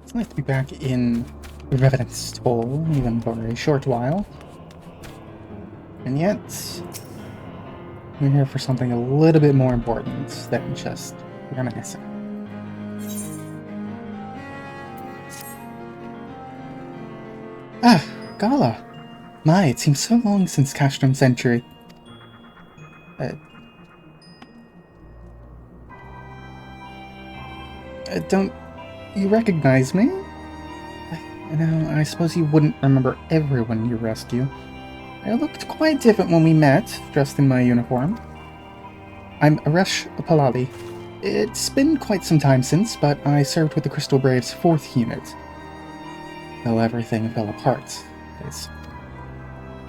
It's nice to be back in Revenant's Toll, even for a short while. And yet, we're here for something a little bit more important than just reminiscing. Ah, Gala! My, it seems so long since Castrum Century. Uh, don't you recognize me? I suppose you wouldn't remember everyone you rescue. I looked quite different when we met, dressed in my uniform. I'm Aresh Palali. It's been quite some time since, but I served with the Crystal Braves' 4th unit. Though everything fell apart.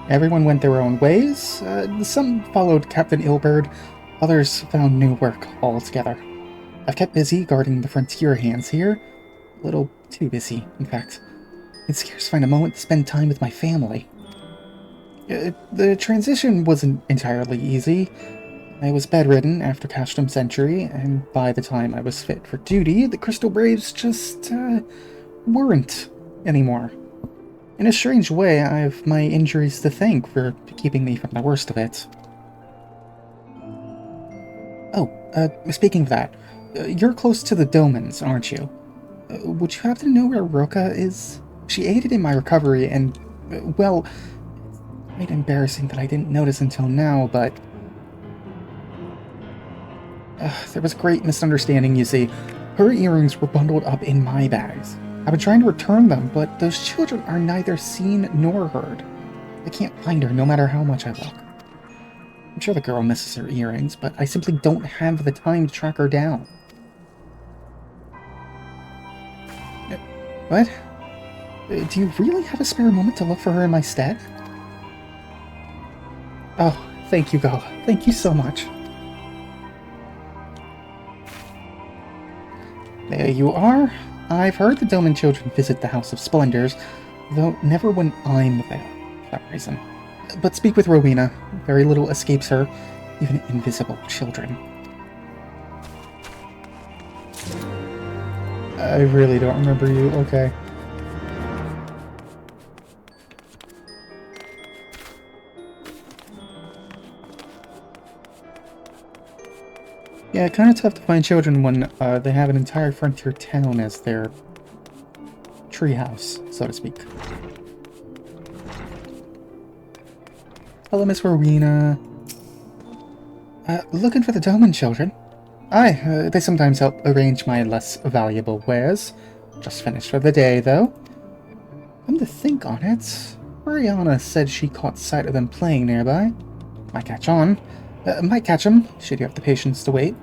Everyone went their own ways. Some followed Captain Ilbird, others found new work altogether. I've kept busy guarding the frontier hands here. A little too busy, in fact. I can scarce find a moment to spend time with my family. The transition wasn't entirely easy. I was bedridden after Castrum Century, and by the time I was fit for duty, the Crystal Braves just, weren't anymore. In a strange way, I have my injuries to thank for keeping me from the worst of it. Oh, speaking of that, you're close to the Domans, aren't you? Would you happen to know where Roka is? She aided in my recovery, and, well, it's quite embarrassing that I didn't notice until now, but there was great misunderstanding, you see. Her earrings were bundled up in my bags. I've been trying to return them, but those children are neither seen nor heard. I can't find her no matter how much I look. I'm sure the girl misses her earrings, but I simply don't have the time to track her down. What? Do you really have a spare moment to look for her in my stead? Oh, thank you, Gala. Thank you so much. There you are. I've heard the Doman children visit the House of Splendors, though never when I'm there, for that reason. But speak with Rowena. Very little escapes her, even invisible children. I really don't remember you. Okay. Yeah, kind of tough to find children when they have an entire frontier town as their treehouse, so to speak. Hello, Miss Rowena. Looking for the Doman children? Aye, they sometimes help arrange my less valuable wares. Just finished for the day, though. Come to think on it, Mariana said she caught sight of them playing nearby. Might catch on. Might catch them, should you have the patience to wait.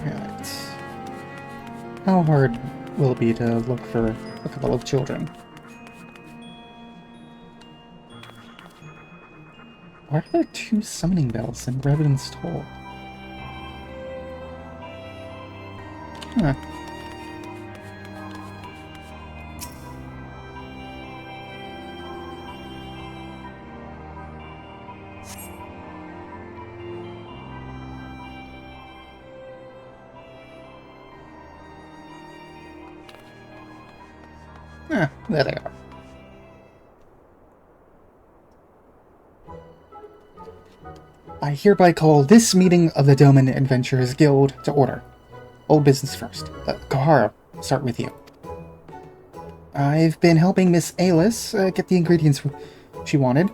Right. How hard will it be to look for a couple of children? Why are there 2 summoning bells in Revenant's Toll? Huh. There they are. I hereby call this meeting of the Doman Adventurers Guild to order. Old business first. Kohara, start with you. I've been helping Miss Alice get the ingredients she wanted.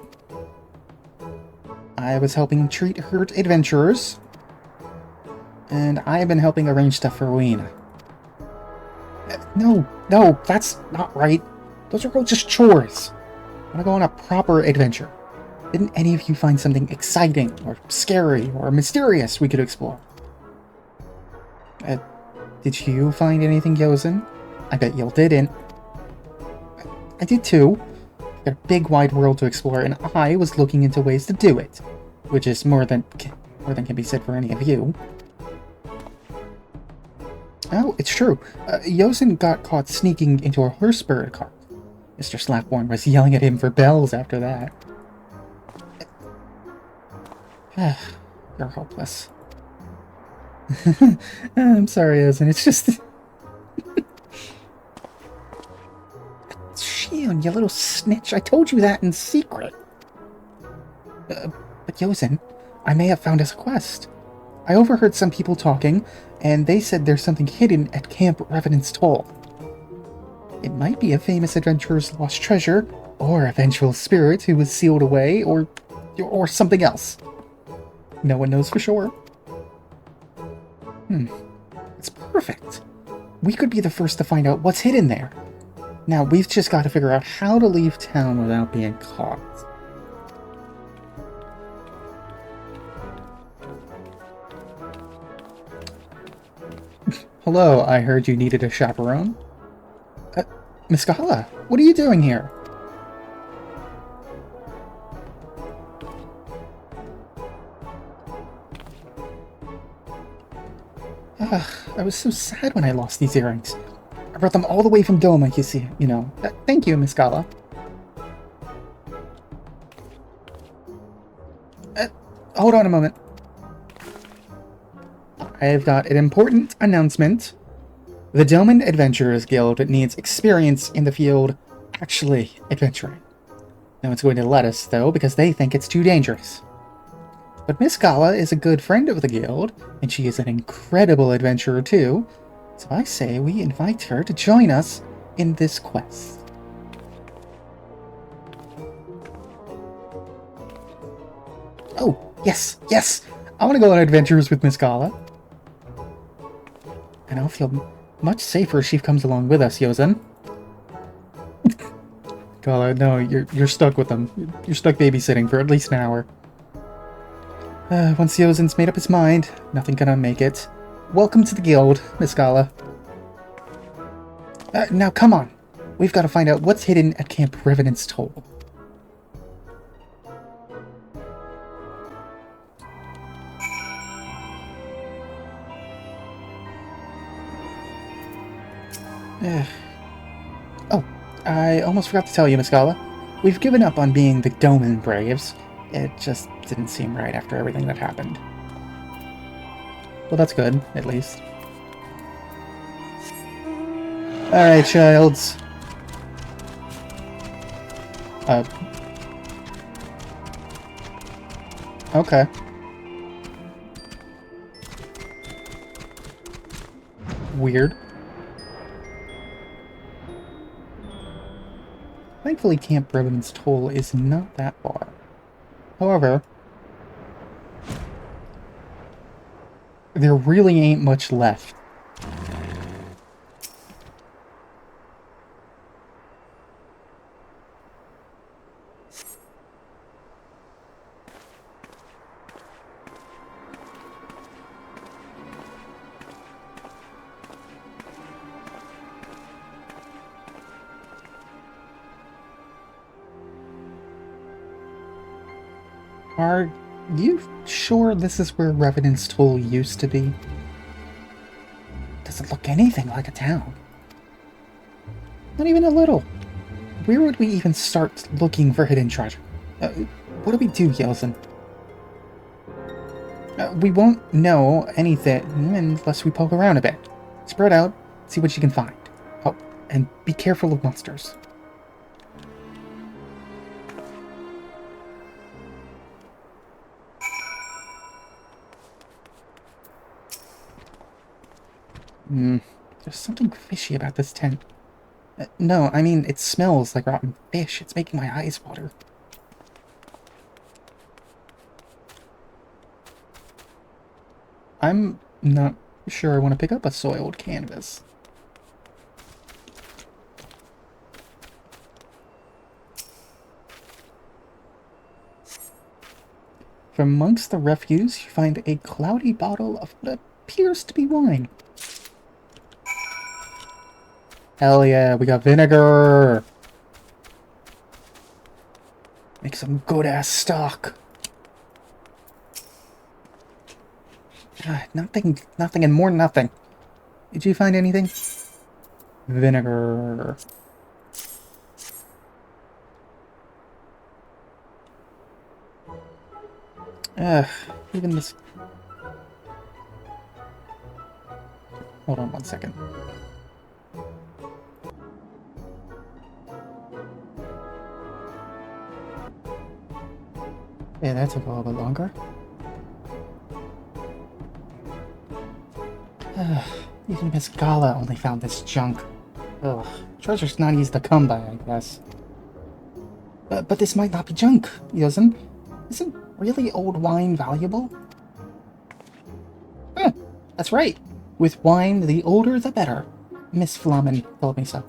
I was helping treat hurt adventurers. And I've been helping arrange stuff for Rowena. No, that's not right. Those are all just chores. I want to go on a proper adventure. Didn't any of you find something exciting, or scary, or mysterious we could explore? Did you find anything, Yozen? I bet you didn't. I did too. Got a big wide world to explore, and I was looking into ways to do it. Which is more than can be said for any of you. Oh, it's true. Yozen got caught sneaking into a horse-bird cart. Mr. Slapborn was yelling at him for bells after that. You're hopeless. I'm sorry, Ozen. It's just... Shion, you little snitch. I told you that in secret. But Yozen, I may have found us a quest. I overheard some people talking, and they said there's something hidden at Camp Revenant's Toll. It might be a famous adventurer's lost treasure, or a vengeful spirit who was sealed away, or something else. No one knows for sure. It's perfect. We could be the first to find out what's hidden there. Now, we've just got to figure out how to leave town without being caught. Hello, I heard you needed a chaperone. Miss Gala, what are you doing here? I was so sad when I lost these earrings. I brought them all the way from Doma, you see, you know. Thank you, Miss Gala. Hold on a moment. I've got an important announcement. The Doman Adventurers Guild needs experience in the field actually adventuring. No one's going to let us, though, because they think it's too dangerous. But Miss Gala is a good friend of the guild, and she is an incredible adventurer too, so I say we invite her to join us in this quest. Oh, yes, yes! I want to go on adventures with Miss Gala. And I'll feel much safer if she comes along with us, Yozen. Gala, no, you're stuck with them. You're stuck babysitting for at least an hour. Once Yozen's made up his mind, nothing can unmake it. Welcome to the guild, Miss Gala. Now come on. We've got to find out what's hidden at Camp Revenant's Toll. Oh, I almost forgot to tell you, Miss Gala. We've given up on being the Doman Braves. It just didn't seem right after everything that happened. Well, that's good, at least. Alright, childs. Okay. Weird. Thankfully, Camp Revenant's Toll is not that far. However, there really ain't much left. Are you sure this is where Revenant's Toll used to be? Doesn't look anything like a town. Not even a little. Where would we even start looking for hidden treasure? What do we do, Yozen? We won't know anything unless we poke around a bit. Spread out, see what you can find. Oh, and be careful of monsters. There's something fishy about this tent. No, I mean, it smells like rotten fish. It's making my eyes water. I'm not sure I want to pick up a soiled canvas. From amongst the refuse, you find a cloudy bottle of what appears to be wine. Hell yeah, we got vinegar! Make some good-ass stock. Nothing, and more nothing. Did you find anything? Vinegar. Ugh, even this... Hold on 1 second. Yeah, that took a little bit longer. Ugh, even Miss Gala only found this junk. Ugh, treasure's not easy to come by, I guess. But this might not be junk, Yosen. Isn't really old wine valuable? Huh, that's right. With wine, the older the better. Miss Flamen told me so.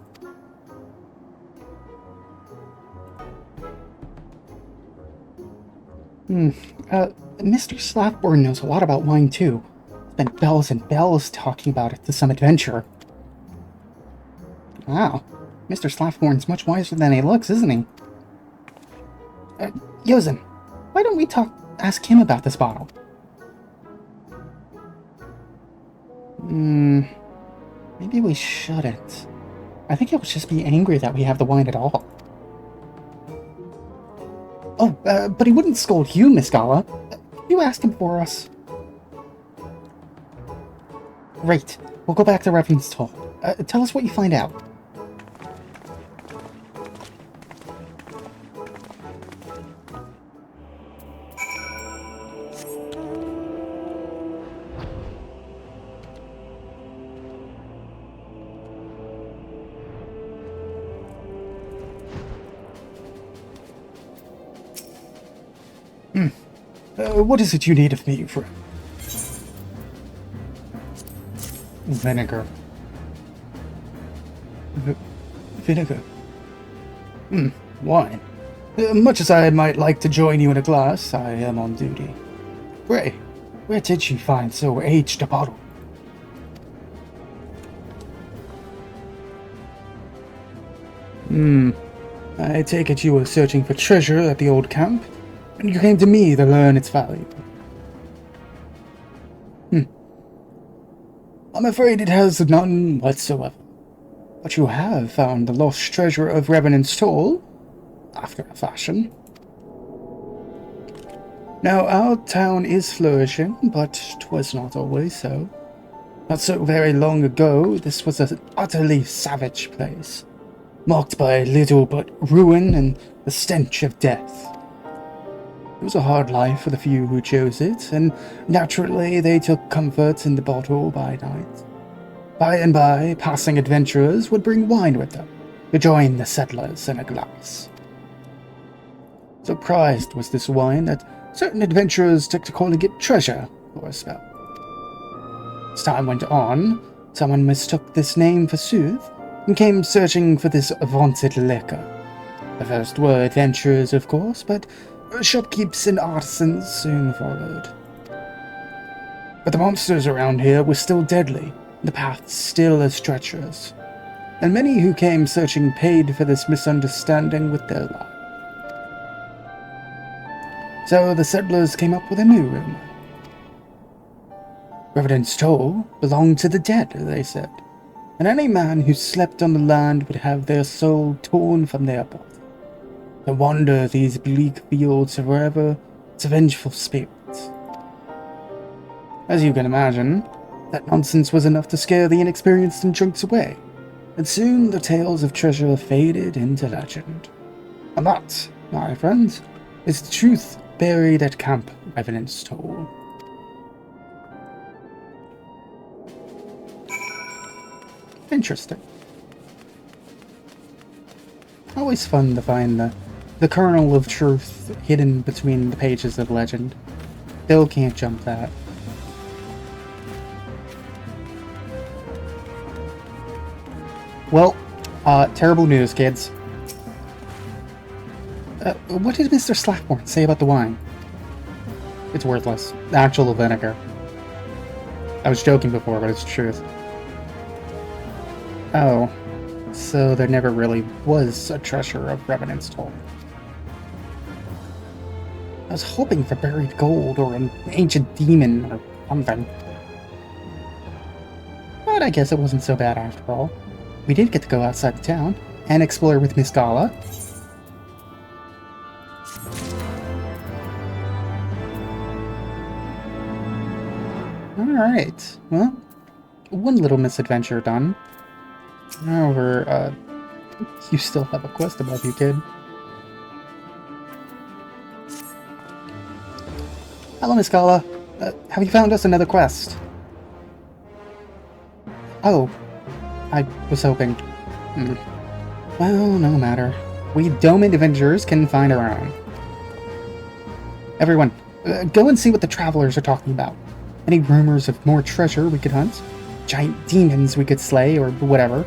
Mr. Slapborn knows a lot about wine, too. Spent bells and bells talking about it to some adventurer. Wow. Mr. Slapborn's much wiser than he looks, isn't he? Yosen, why don't we ask him about this bottle? Maybe we shouldn't. I think he'll just be angry that we have the wine at all. Oh, but he wouldn't scold you, Miss Gala. Can you ask him for us? Great. We'll go back to Revenant's Toll. Tell us what you find out. What is it you need of me, friend? Vinegar. Vinegar? Wine. Much as I might like to join you in a glass, I am on duty. Pray, where did she find so aged a bottle? I take it you were searching for treasure at the old camp, and you came to me to learn its value. I'm afraid it has none whatsoever. But you have found the lost treasure of Revenant's Toll, after a fashion. Now, our town is flourishing, but 'twas not always so. Not so very long ago, this was an utterly savage place, marked by little but ruin and the stench of death. It was a hard life for the few who chose it, and naturally they took comfort in the bottle by night. By and by, passing adventurers would bring wine with them to join the settlers in a glass. So prized was this wine that certain adventurers took to calling it treasure for a spell. As time went on, someone mistook this name for sooth and came searching for this vaunted liquor. The first were adventurers, of course, but shopkeepers and artisans soon followed. But the monsters around here were still deadly, the paths still as treacherous, and many who came searching paid for this misunderstanding with their lives. So the settlers came up with a new rumor. Revenant's Toll belonged to the dead, they said, and any man who slept on the land would have their soul torn from their body, to wander these bleak fields forever to vengeful spirits. As you can imagine, that nonsense was enough to scare the inexperienced and junks away, and soon the tales of treasure faded into legend. And that, my friends, is the truth buried at Camp Revenant's Toll. Interesting. Always fun to find the kernel of truth hidden between the pages of legend. Still can't jump that. Well, terrible news, kids. What did Mr. Slackborn say about the wine? It's worthless. Actual vinegar. I was joking before, but it's the truth. Oh, so there never really was a treasure of Revenant's Toll. I was hoping for buried gold or an ancient demon or something. But I guess it wasn't so bad after all. We did get to go outside the town and explore with Miss Gala. Alright, well, one little misadventure done. However, you still have a quest above you, kid. Hello, Miss Gala. Have you found us another quest? Oh, I was hoping. Well, no matter. We Domed Avengers can find our own. Everyone, go and see what the travelers are talking about. Any rumors of more treasure we could hunt? Giant demons we could slay, or whatever.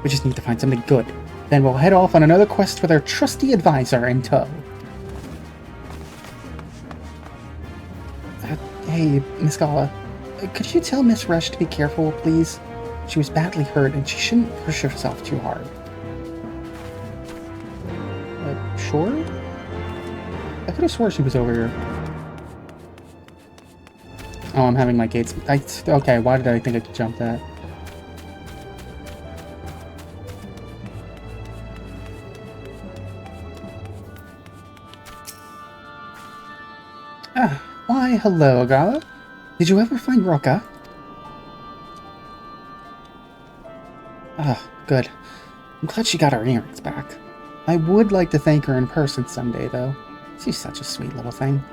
We just need to find something good. Then we'll head off on another quest with our trusty advisor in tow. Hey, Miss Gala, could you tell Miss Rush to be careful, please? She was badly hurt, and she shouldn't push herself too hard. Sure? I could have swore she was over here. Oh, I'm having my gates... okay, why did I think I could jump that? Why, hello, Gala. Did you ever find Roka? Good. I'm glad she got her earrings back. I would like to thank her in person someday, though. She's such a sweet little thing.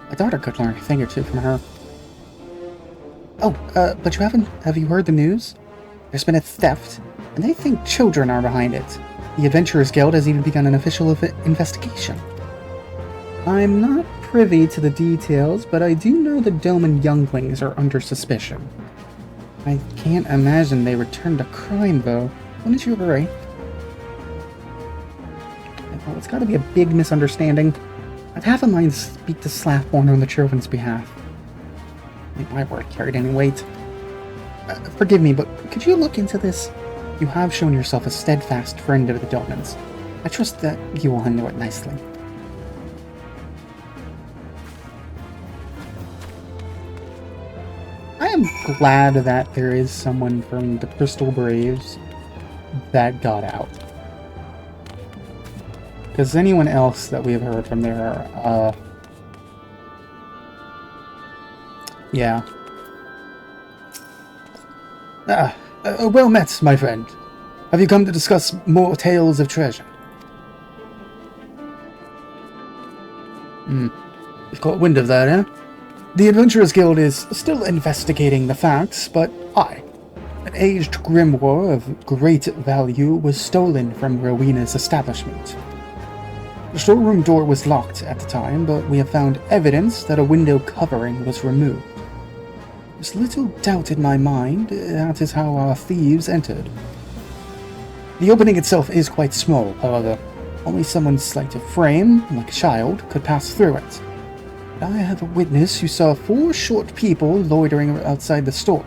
My daughter could learn a thing or two from her. Oh, but have you heard the news? There's been a theft, and they think children are behind it. The Adventurers Guild has even begun an official investigation. I'm not privy to the details, but I do know the Doman younglings are under suspicion. I can't imagine they returned to crime, though. Wouldn't you agree? Well, it's gotta be a big misunderstanding. I'd half a mind to speak to Slathborn on the children's behalf. Make my word carried any weight. Forgive me, but could you look into this? You have shown yourself a steadfast friend of the Domans. I trust that you will handle it nicely. I am glad that there is someone from the Crystal Braves that got out. Because anyone else that we have heard from there, yeah. Well met, my friend. Have you come to discuss more tales of treasure? You've caught wind of that, eh? The Adventurers Guild is still investigating the facts, but an aged grimoire of great value, was stolen from Rowena's establishment. The storeroom door was locked at the time, but we have found evidence that a window covering was removed. There's little doubt in my mind that is how our thieves entered. The opening itself is quite small, however. Only someone slight of frame, like a child, could pass through it. I have a witness who saw 4 short people loitering outside the store,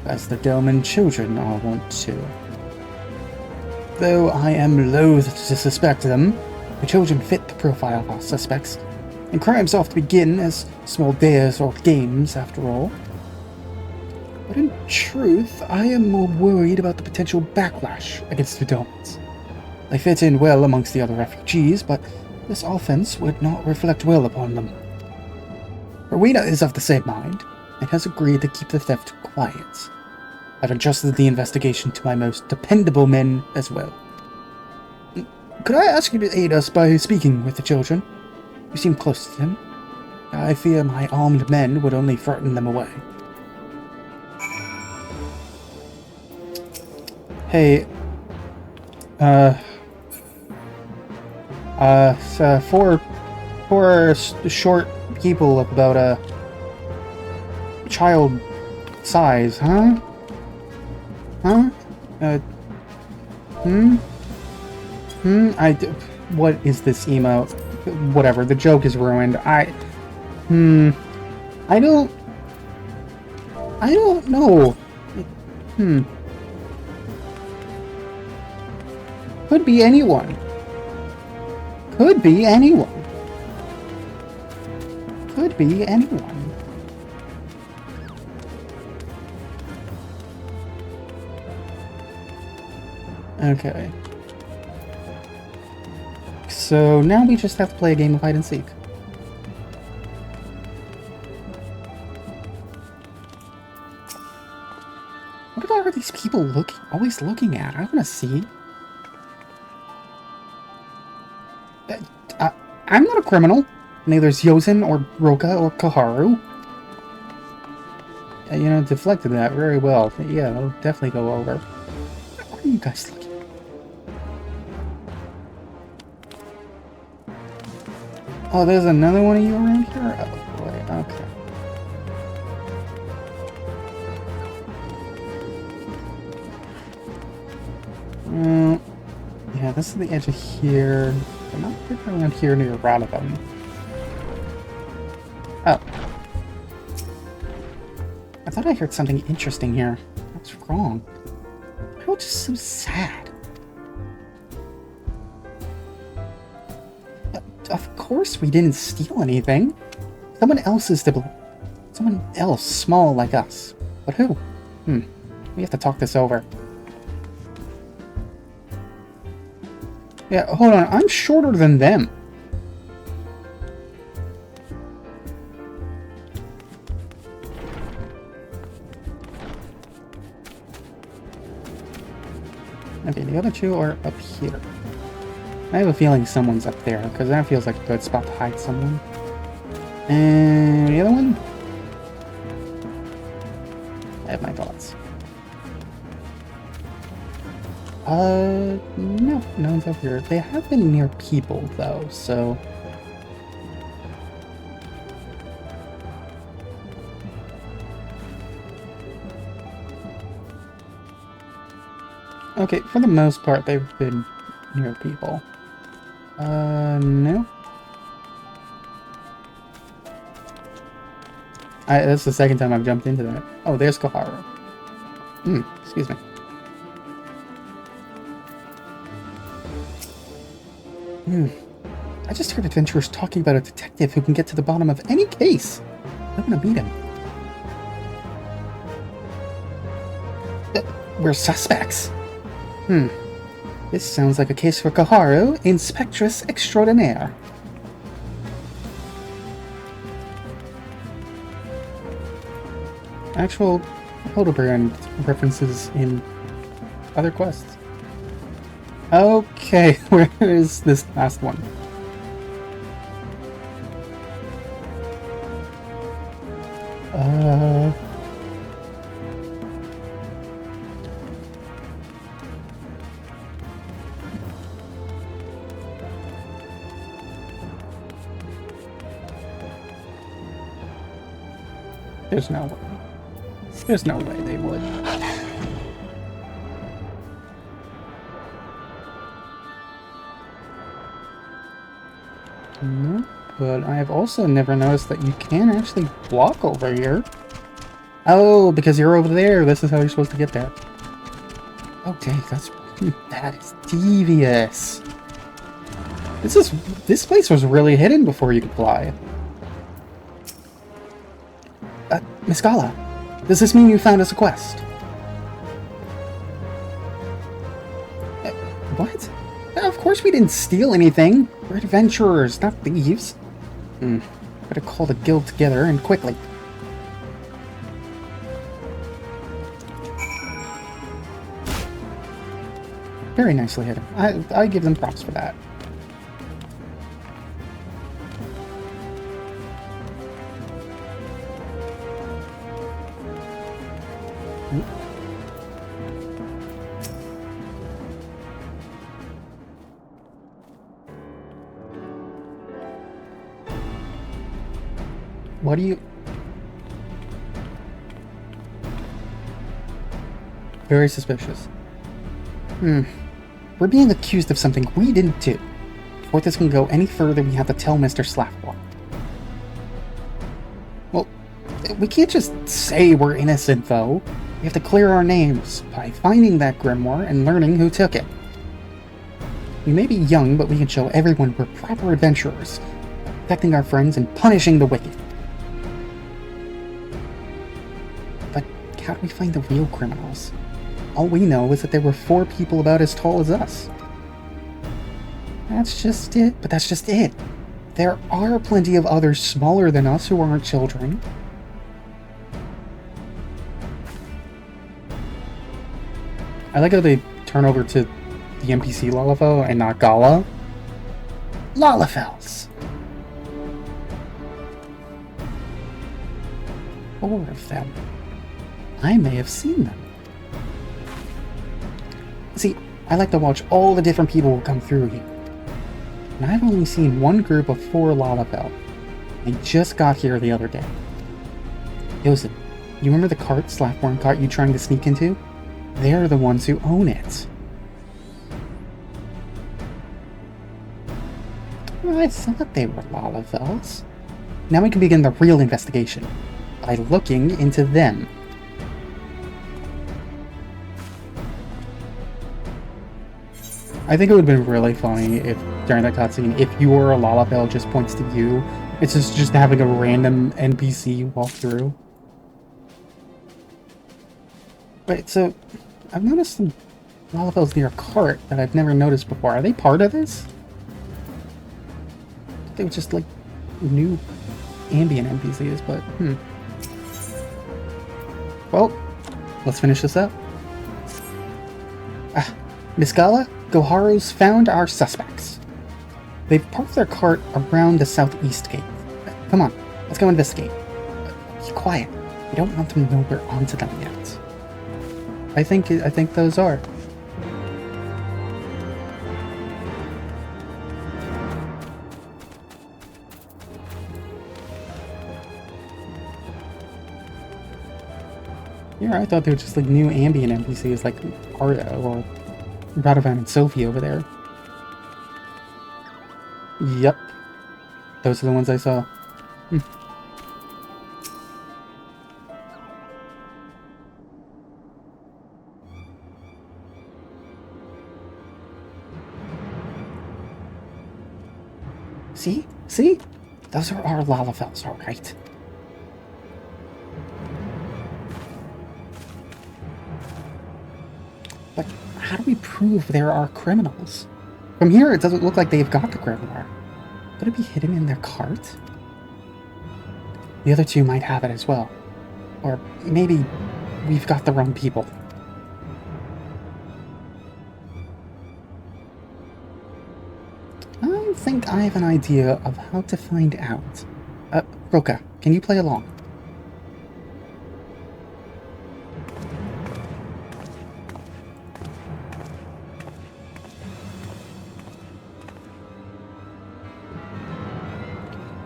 as the Doman children are wont to. Though I am loath to suspect them, the children fit the profile of our suspects, and crimes often begin as small dares or games, after all. But in truth, I am more worried about the potential backlash against the Domans. They fit in well amongst the other refugees, but this offense would not reflect well upon them. Rowena is of the same mind, and has agreed to keep the theft quiet. I've entrusted the investigation to my most dependable men as well. Could I ask you to aid us by speaking with the children? You seem close to them. I fear my armed men would only frighten them away. Hey, four short people of about a child size, huh? Huh? What is this emote? Whatever, the joke is ruined. I don't know. Could be anyone. Could be anyone. Could be anyone. Okay. So now we just have to play a game of hide and seek. people always looking at? I want to see. I'm not a criminal. Neither is Yozen or Roka or Kaharu. You know, deflected that very well. Yeah, that'll definitely go over. Where are you guys looking? Oh, there's another one of you around here? Oh, boy. Okay. Yeah, this is the edge of here. I'm not around here near Radovum. Oh. I thought I heard something interesting here. What's wrong? We're all just so sad. Of course we didn't steal anything. Someone else is to blame. Someone else, small like us. But who? We have to talk this over. Yeah, hold on. I'm shorter than them. Okay, the other two are up here. I have a feeling someone's up there, because that feels like a good spot to hide someone. And the other one? I have my thoughts. No, no one's up here. They have been near people, though, so... Okay, for the most part, they've been near people. No. That's the second time I've jumped into that. Oh, there's Koharu. Excuse me. I just heard adventurers talking about a detective who can get to the bottom of any case. I want to meet him. We're suspects. This sounds like a case for Koharu, Inspectress Extraordinaire. Actual Hildebrand references in other quests. Okay, where is this last one? There's no way. There's no way they would. No, but I have also never noticed that you can actually walk over here. Oh, because you're over there. This is how you're supposed to get there. Oh, dang, that is devious. This place was really hidden before you could fly. Miss Gala, does this mean you found us a quest? What? Of course we didn't steal anything. We're adventurers, not thieves. Better call the guild together, and quickly. Very nicely hidden. I give them props for that. What do you... Very suspicious. We're being accused of something we didn't do. Before this can go any further, we have to tell Mr. Slackball. Well, we can't just say we're innocent, though. We have to clear our names by finding that grimoire and learning who took it. We may be young, but we can show everyone we're proper adventurers, protecting our friends and punishing the wicked. But how do we find the real criminals? All we know is that there were 4 people about as tall as us. That's just it, but that's just it. There are plenty of others smaller than us who aren't children. I like how they turn over to the NPC Lalafell and not Gala. Lalafells! 4 of them. I may have seen them. See, I like to watch all the different people who come through here. And I've only seen one group of 4 Lalafell. They just got here the other day. Yosef, you remember the cart, Slapworm cart you trying to sneak into? They're the ones who own it. I thought they were Lalafells. Now we can begin the real investigation by looking into them. I think it would have been really funny if, during that cutscene, if you were a Lalafell just points to you. It's just having a random NPC walk through. Wait, so I've noticed some Lalafells near a cart that I've never noticed before. Are they part of this? They were just like new ambient NPCs, but Well, let's finish this up. Miss Gala, Goharu's found our suspects. They've parked their cart around the southeast gate. Come on, let's go investigate. Be quiet. We don't want them to know we're onto them yet. I think those are. Yeah, I thought they were just like new ambient NPCs like Arda or Radovan and Sophie over there. Yep. Those are the ones I saw. See? See? Those are our Lalafells, alright. But how do we prove there are criminals? From here, it doesn't look like they've got the grimoire. Could it be hidden in their cart? The other 2 might have it as well. Or maybe we've got the wrong people. I think I have an idea of how to find out. Roka, can you play along?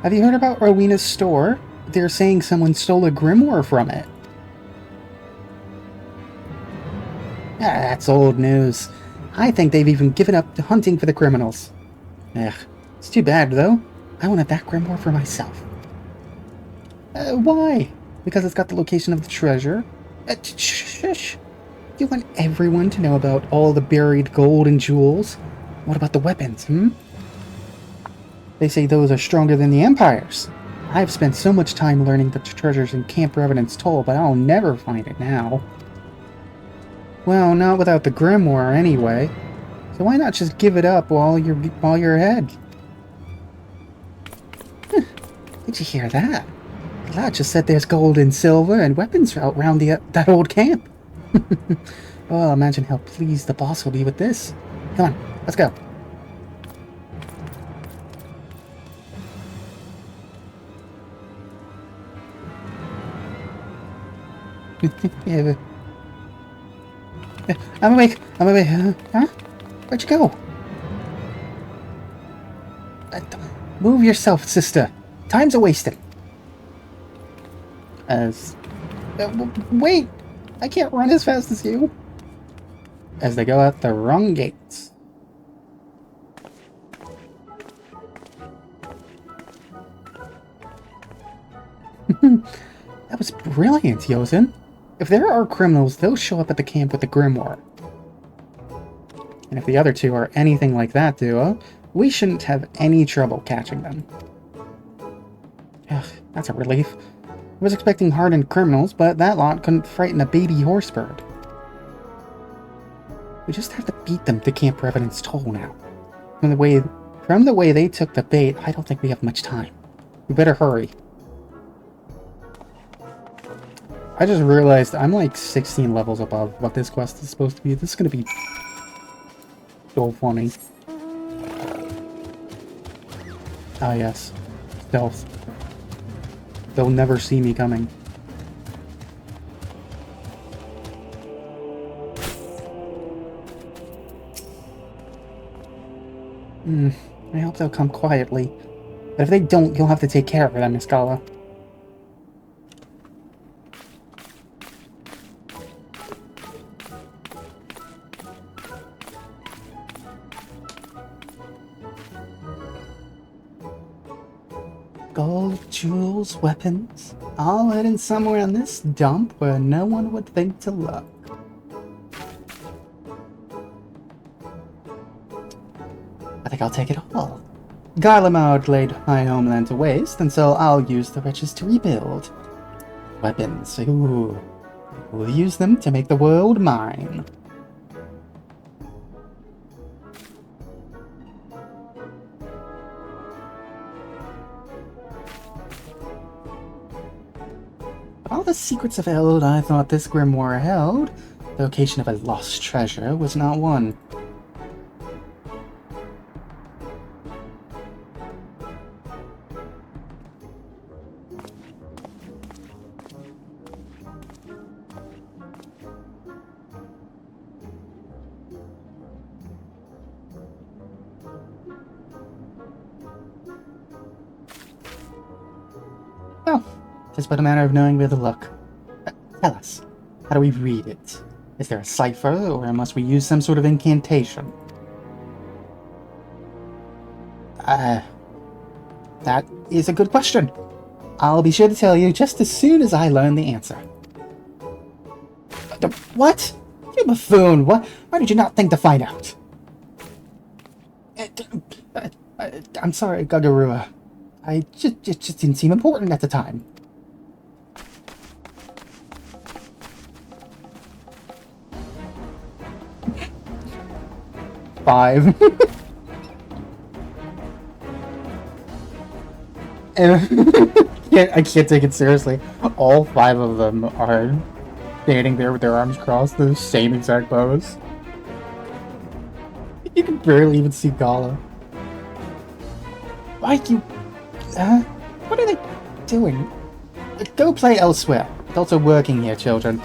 Have you heard about Rowena's store? They're saying someone stole a grimoire from it. That's old news. I think they've even given up to hunting for the criminals. Ugh, it's too bad, though. I wanted that grimoire for myself. Why? Because it's got the location of the treasure? Shush. You want everyone to know about all the buried gold and jewels? What about the weapons, They say those are stronger than the Empire's. I've spent so much time learning the treasures in Camp Revenant's Toll, but I'll never find it now. Well, not without the grimoire, anyway. So why not just give it up while you're ahead? Did you hear that? The lad just said there's gold and silver and weapons out around that old camp. Oh, imagine how pleased the boss will be with this. Come on, let's go. Yeah, I'm awake. Huh? Where'd you go? Move yourself, sister. Time's a-wasting. Wait! I can't run as fast as you. As they go out the wrong gates. That was brilliant, Yozen. If there are criminals, they'll show up at the camp with the grimoire. And if the other 2 are anything like that duo, we shouldn't have any trouble catching them. Ugh, that's a relief. I was expecting hardened criminals, but that lot couldn't frighten a baby horsebird. We just have to beat them to Camp Revenant's Toll now. From the way they took the bait, I don't think we have much time. We better hurry. I just realized I'm like 16 levels above what this quest is supposed to be. This is gonna be so funny. Ah yes. Stealth. They'll never see me coming. I hope they'll come quietly. But if they don't, you'll have to take care of them, Miss Gala. Gold, jewels, weapons, all hidden somewhere in this dump where no one would think to look. I think I'll take it all. Garlemald laid my homeland to waste, and so I'll use the riches to rebuild. Weapons, ooh. We'll use them to make the world mine. All the secrets of Eld I thought this grimoire held, the location of a lost treasure was not one. Well, it's but a matter of knowing where to look. Tell us, how do we read it? Is there a cipher, or must we use some sort of incantation? That is a good question. I'll be sure to tell you just as soon as I learn the answer. What? You buffoon! Why did you not think to find out? I'm sorry, Gagarua. I just didn't seem important at the time. Five. I can't take it seriously. All 5 of them are standing there with their arms crossed, the same exact pose. You can barely even see Gala. Why you... what are they doing? Go play elsewhere. Adults are working here, children.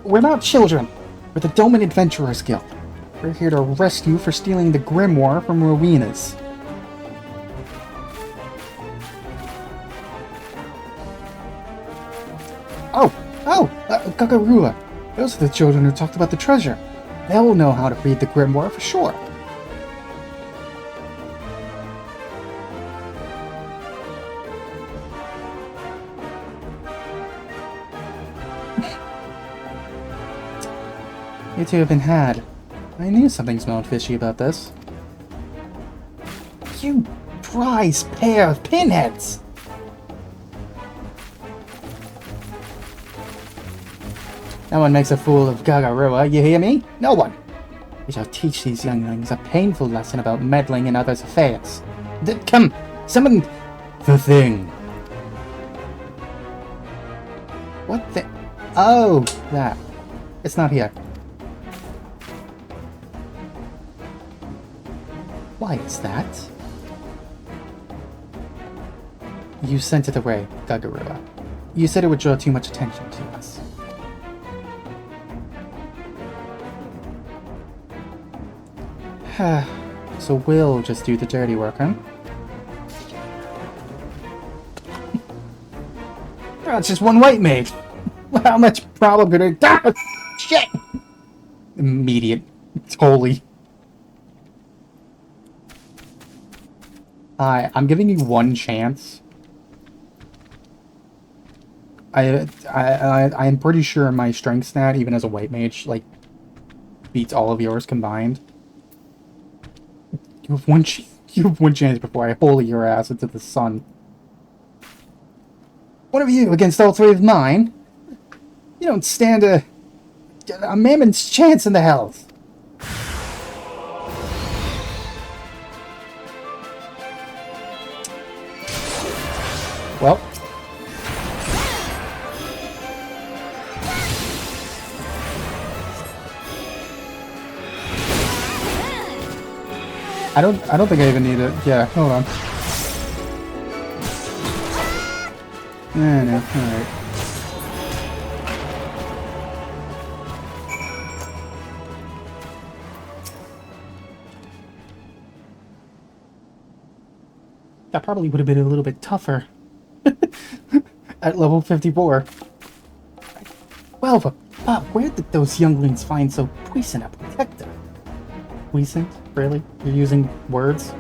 We're not children. We're the Doman Adventurers Guild. We're here to arrest you for stealing the grimoire from Rowena's. Gagarua. Those are the children who talked about the treasure. They'll know how to read the grimoire for sure. You two have been had. I knew something smelled fishy about this. You prize pair of pinheads! No one makes a fool of Gagarua, you hear me? No one! We shall teach these younglings a painful lesson about meddling in others' affairs. Come, summon the thing. What the... Oh, that. It's not here. Why is that? You sent it away, Gagarua. You said it would draw too much attention to us. So we'll just do the dirty work, huh? That's just one white maid. How much problem could it... Ah, shit! Immediate. Totally. I'm giving you one chance. I'm pretty sure my strength stat, even as a white mage, like, beats all of yours combined. You have one chance before I holy your ass into the sun. What of you against all 3 of mine? You don't stand a mammon's chance in the hells. Well, I don't think I even need it. Yeah, hold on. No, alright. That probably would have been a little bit tougher at level 54. Well, but where did those younglings find so puissant a protector? Puissant? Really? You're using words?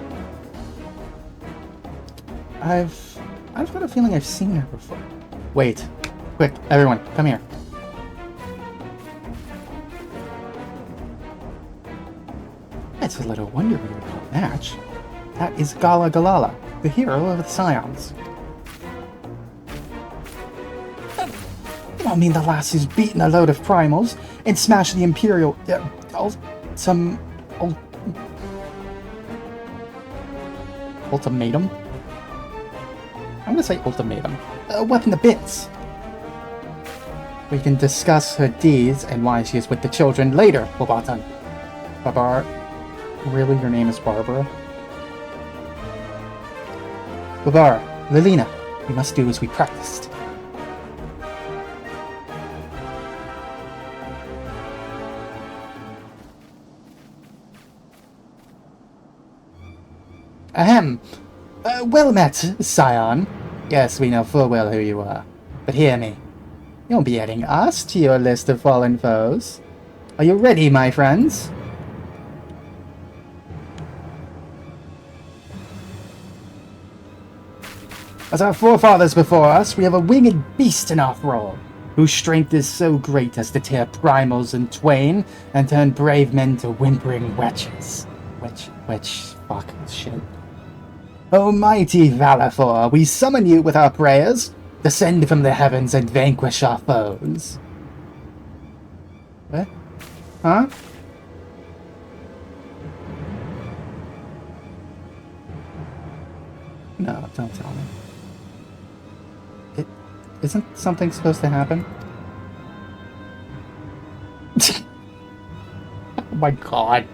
I've got a feeling I've seen her before. Wait. Quick, everyone, come here. It's a little wonder we were called match. That is Gala Galala, the hero of the Scions. You don't mean the lass who's beaten a load of primals and smashed the Imperial... ultimatum? I'm gonna say ultimatum. A weapon to bits. We can discuss her deeds and why she is with the children later, Bobatan. Babar... Really? Your name is Barbara? Babar, Lilina, we must do as we practiced. Ahem. Well met, Scion. Yes, we know full well who you are. But hear me. You'll be adding us to your list of fallen foes. Are you ready, my friends? As our forefathers before us, we have a winged beast in our thrall, whose strength is so great as to tear primals in twain and turn brave men to whimpering wretches. Fuck, shit. Almighty Valafor, we summon you with our prayers. Descend from the heavens and vanquish our foes. What? Huh? No, don't tell me. Isn't something supposed to happen? Oh my god.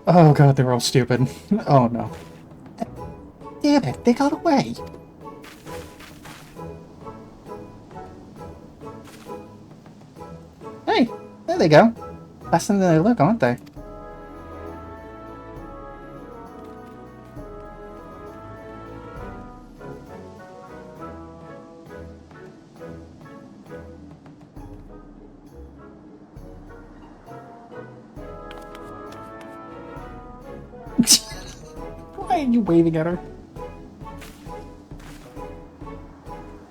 Oh god, they're all stupid. Oh no. Damn it, they got away. Hey, there they go. Faster than they look, aren't they? Why are you waving at her?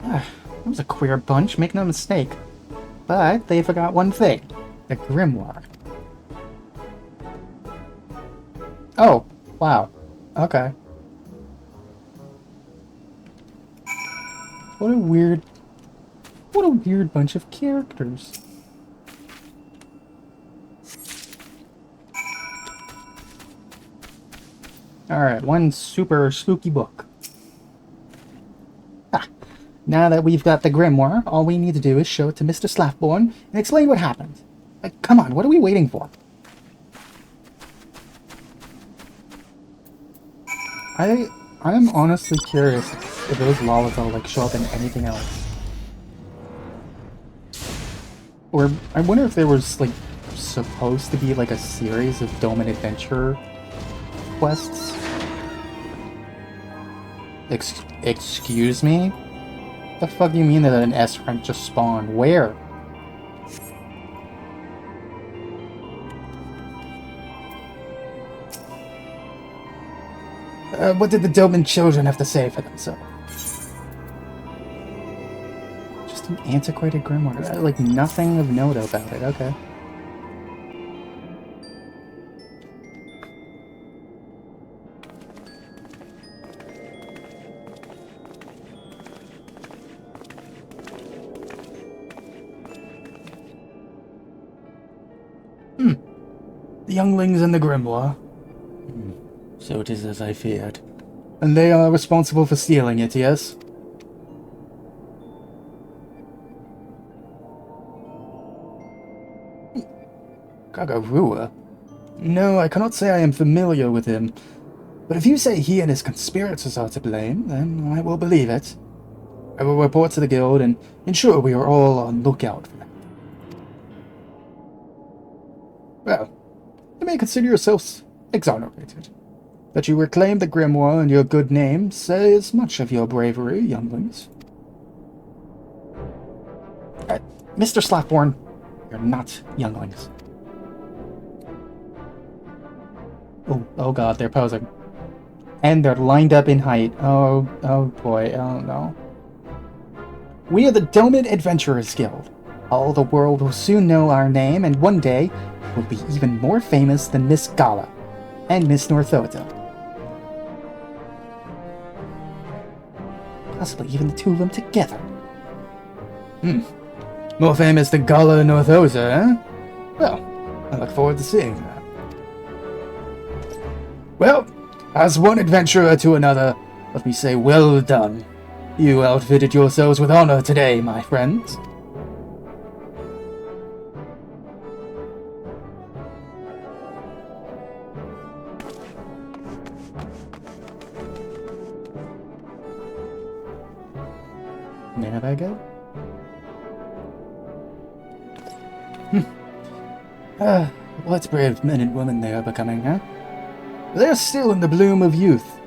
That was a queer bunch, make no mistake. But they forgot one thing. The grimoire. Oh, wow. Okay. What a weird bunch of characters. Alright, one super spooky book. Now that we've got the grimoire, all we need to do is show it to Mr. Slaffborn and explain what happened. Come on, what are we waiting for? I'm honestly curious if those Lolita like show up in anything else. Or I wonder if there was like supposed to be like a series of Dome and Adventure quests. Excuse me? The fuck do you mean that an S rank just spawned? Where? What did the Doman children have to say for themselves? Just an antiquated grimoire. Like, nothing of note about it. Okay. The younglings and the grimoire. So it is as I feared. And they are responsible for stealing it, yes? Kagarua? No, I cannot say I am familiar with him. But if you say he and his conspirators are to blame, then I will believe it. I will report to the guild and ensure we are all on lookout for them. Well, you may consider yourselves exonerated. That you reclaim the grimoire and your good name says much of your bravery, younglings. Mr. Slapborn, you're not younglings. Oh god, they're posing. And they're lined up in height. Oh boy, oh no. We are the Domid Adventurers Guild. All the world will soon know our name, and one day we'll be even more famous than Miss Gala and Miss Northota. Possibly even the two of them together. More famous than Gala and Northosa, eh? Well, I look forward to seeing that. Well, as one adventurer to another, let me say well done. You outfitted yourselves with honor today, my friends. There they go. What brave men and women they are becoming, huh? They're still in the bloom of youth.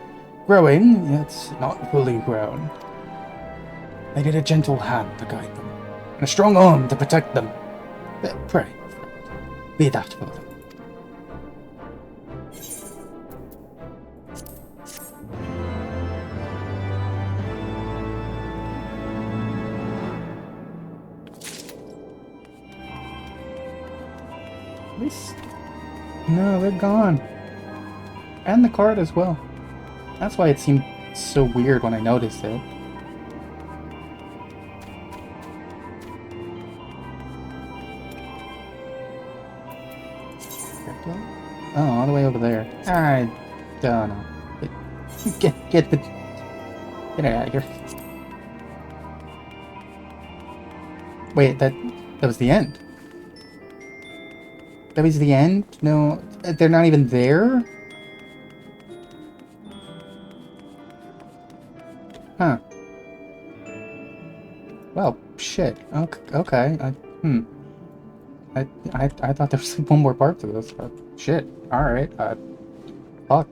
Growing, yet not fully grown. They need a gentle hand to guide them, and a strong arm to protect them. Pray, be that for them. No, they're gone. And the card as well. That's why it seemed so weird when I noticed it. Oh, all the way over there. I don't know. Get out of here. Wait, that was the end. That was the end? No, they're not even there? Huh. Well, shit. Okay. I thought there was one more part to this, but shit. Alright. Fuck.